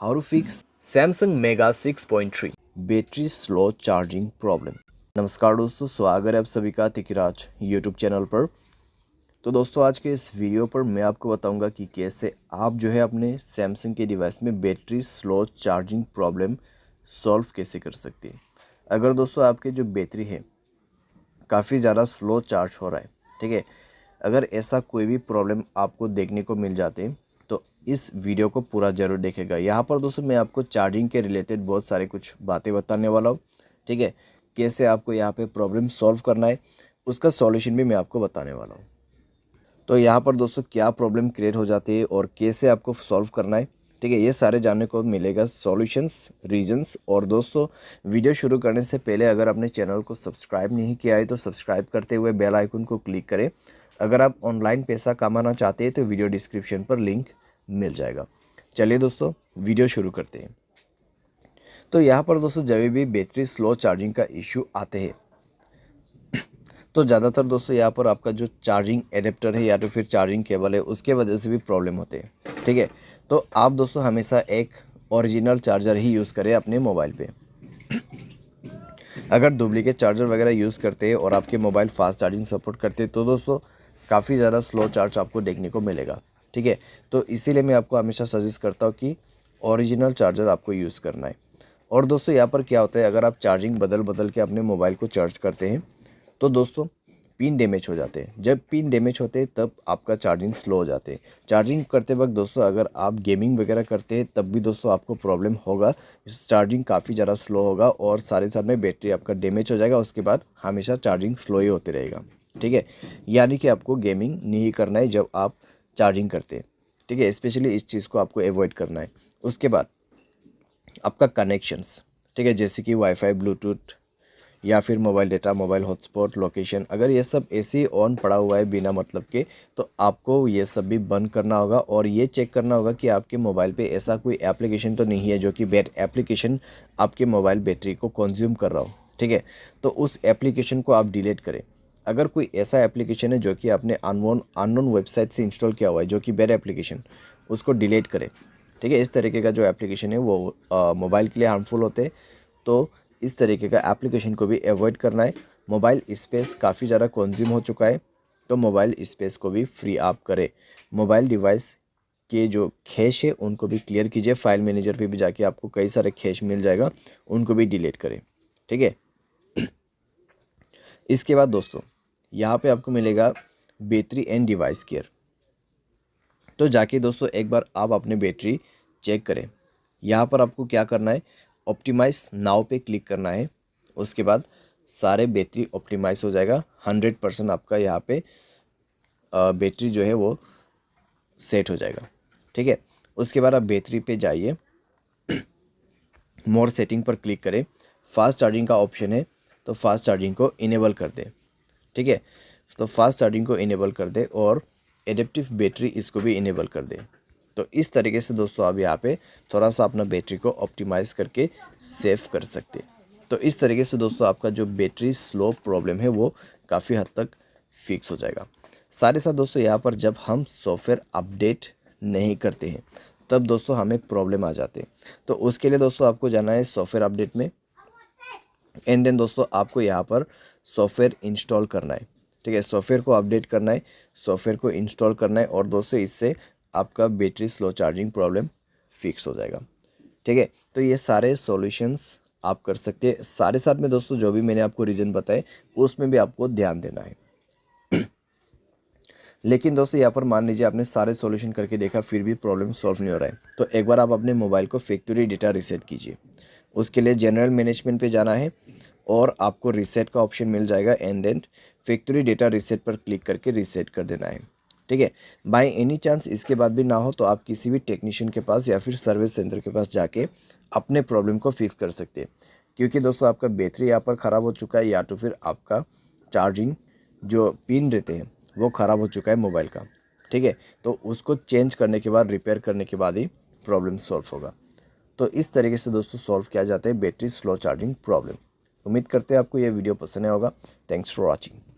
How to fix Samsung Mega 6.3 battery slow charging problem. नमस्कार दोस्तों, स्वागत है आप सभी का टिकीराज यूट्यूब चैनल पर। तो दोस्तों आज के इस वीडियो पर मैं आपको बताऊंगा कि कैसे आप जो है अपने सैमसंग के डिवाइस में battery slow charging problem solve कैसे कर सकते हैं। अगर दोस्तों आपके जो बैटरी है काफ़ी ज़्यादा स्लो चार्ज हो रहा है, ठीक है, अगर ऐसा कोई भी प्रॉब्लम आपको देखने को मिल जाते हैं तो इस वीडियो को पूरा ज़रूर देखेगा। यहाँ पर दोस्तों मैं आपको चार्जिंग के रिलेटेड बहुत सारे कुछ बातें बताने वाला हूँ, ठीक है। कैसे आपको यहाँ पे प्रॉब्लम सॉल्व करना है उसका सॉल्यूशन भी मैं आपको बताने वाला हूँ। तो यहाँ पर दोस्तों क्या प्रॉब्लम क्रिएट हो जाती है और कैसे आपको सॉल्व करना है, ठीक है, ये सारे जानने को मिलेगा, सॉल्यूशंस, रीजंस। और दोस्तों वीडियो शुरू करने से पहले अगर आपने चैनल को सब्सक्राइब नहीं किया है तो सब्सक्राइब करते हुए बेल आइकन को क्लिक करें। अगर आप ऑनलाइन पैसा कमाना चाहते हैं तो वीडियो डिस्क्रिप्शन पर लिंक मिल जाएगा। चलिए दोस्तों वीडियो शुरू करते हैं। तो यहाँ पर दोस्तों जब भी बैटरी स्लो चार्जिंग का इशू आते हैं तो ज़्यादातर दोस्तों यहाँ पर आपका जो चार्जिंग एडेप्टर है या तो फिर चार्जिंग केबल है उसके वजह से भी प्रॉब्लम होते हैं, ठीक है। तो आप दोस्तों हमेशा एक ओरिजिनल चार्जर ही यूज़ करें अपने मोबाइल पे। अगर डुप्लीकेट चार्जर वगैरह यूज़ करते हैं और आपके मोबाइल फास्ट चार्जिंग सपोर्ट करते हैं तो दोस्तों काफ़ी ज़्यादा स्लो चार्ज आपको देखने को मिलेगा, ठीक है। तो इसीलिए मैं आपको हमेशा सजेस्ट करता हूँ कि ओरिजिनल चार्जर आपको यूज़ करना है। और दोस्तों यहाँ पर क्या होता है, अगर आप चार्जिंग बदल बदल के अपने मोबाइल को चार्ज करते हैं तो दोस्तों पिन डैमेज हो जाते हैं। जब पिन डैमेज होते हैं तब आपका चार्जिंग स्लो हो जाते हैं। चार्जिंग करते वक्त दोस्तों अगर आप गेमिंग वगैरह करते हैं तब भी दोस्तों आपको प्रॉब्लम होगा, चार्जिंग काफ़ी ज़्यादा स्लो होगा और सारे साथ में बैटरी आपका डैमेज हो जाएगा। उसके बाद हमेशा चार्जिंग स्लो ही होते रहेगा, ठीक है। यानी कि आपको गेमिंग नहीं करना है जब आप चार्जिंग करते हैं, ठीक है। स्पेशली इस चीज़ को आपको अवॉइड करना है। उसके बाद आपका कनेक्शंस, ठीक है, जैसे कि वाईफाई, ब्लूटूथ या फिर mobile data, mobile hotspot, location, अगर ये सब ऐसे ही ऑन पड़ा हुआ है बिना मतलब के तो आपको ये सब भी बंद करना होगा और ये चेक करना होगा कि आपके मोबाइल पे ऐसा कोई एप्लीकेशन तो नहीं है जो कि बैड एप्लीकेशन आपके मोबाइल बैटरी को कंज्यूम कर रहा हो, ठीक है। तो उस एप्लीकेशन को आप डिलीट करें। अगर कोई ऐसा एप्लीकेशन है जो कि आपने अननोन वेबसाइट से इंस्टॉल किया हुआ है जो कि बैड एप्लीकेशन, उसको डिलीट करें, ठीक है। इस तरीके का जो एप्लीकेशन है वो मोबाइल के लिए हार्मफुल होते हैं, तो इस तरीके का एप्लीकेशन को भी अवॉइड करना है। मोबाइल स्पेस काफ़ी ज़्यादा कंज्यूम हो चुका है तो मोबाइल स्पेस को भी फ्री आप करें। मोबाइल डिवाइस के जो कैश है उनको भी क्लियर कीजिए। फाइल मैनेजर पे भी जाके आपको कई सारे कैश मिल जाएगा, उनको भी डिलीट करें, ठीक है। इसके बाद दोस्तों यहाँ पे आपको मिलेगा बैटरी एंड डिवाइस केयर। तो जाके दोस्तों एक बार आप अपने बैटरी चेक करें। यहाँ पर आपको क्या करना है, ऑप्टिमाइज नाउ पे क्लिक करना है। उसके बाद सारे बैटरी ऑप्टिमाइज हो जाएगा। 100% आपका यहाँ पे बैटरी जो है वो सेट हो जाएगा, ठीक है। उसके बाद आप बैटरी पे जाइए, मोर सेटिंग पर क्लिक करें। फास्ट चार्जिंग का ऑप्शन है तो फास्ट चार्जिंग को इनेबल कर दें, ठीक है। तो फास्ट चार्जिंग को इनेबल कर दें और एडेप्टिव बैटरी इसको भी इनेबल कर दें। तो इस तरीके से दोस्तों आप यहाँ पे थोड़ा सा अपना बैटरी को ऑप्टिमाइज़ करके सेव कर सकते हैं। तो इस तरीके से दोस्तों आपका जो बैटरी स्लो प्रॉब्लम है वो काफ़ी हद तक फिक्स हो जाएगा। साथ ही साथ दोस्तों यहाँ पर जब हम सॉफ्टवेयर अपडेट नहीं करते हैं तब दोस्तों हमें प्रॉब्लम आ जाते हैं। तो उसके लिए दोस्तों आपको जाना है सॉफ्टवेयर अपडेट में एंड देन दोस्तों आपको यहाँ पर सॉफ्टवेयर इंस्टॉल करना है, ठीक है। सॉफ्टवेयर को अपडेट करना है, सॉफ्टवेयर को इंस्टॉल करना है और दोस्तों इससे आपका battery slow charging problem fix हो जाएगा, ठीक है। तो ये सारे सॉल्यूशंस आप कर सकते हैं। सारे साथ में दोस्तों जो भी मैंने आपको रीज़न बताए उसमें भी आपको ध्यान देना है। लेकिन दोस्तों यहाँ पर मान लीजिए आपने सारे सॉल्यूशन करके देखा फिर भी प्रॉब्लम सॉल्व नहीं हो रहा है तो एक बार आप अपने मोबाइल को फैक्ट्री डेटा रीसेट कीजिए। उसके लिए जनरल मैनेजमेंट पे जाना है और आपको रीसेट का ऑप्शन मिल जाएगा and then factory data reset पर क्लिक करके रीसेट कर देना है, ठीक है। बाय एनी चांस इसके बाद भी ना हो तो आप किसी भी टेक्नीशियन के पास या फिर सर्विस सेंटर के पास जाके अपने प्रॉब्लम को फिक्स कर सकते हैं। क्योंकि दोस्तों आपका बैटरी यहाँ पर ख़राब हो चुका है या तो फिर आपका चार्जिंग जो पिन रहते हैं वो ख़राब हो चुका है मोबाइल का, ठीक है। तो उसको चेंज करने के बाद, रिपेयर करने के बाद ही प्रॉब्लम सॉल्व होगा। तो इस तरीके से दोस्तों सॉल्व किया जाता है बैटरी स्लो चार्जिंग प्रॉब्लम। उम्मीद करते हैं आपको यह वीडियो पसंद आया होगा। Thanks for watching.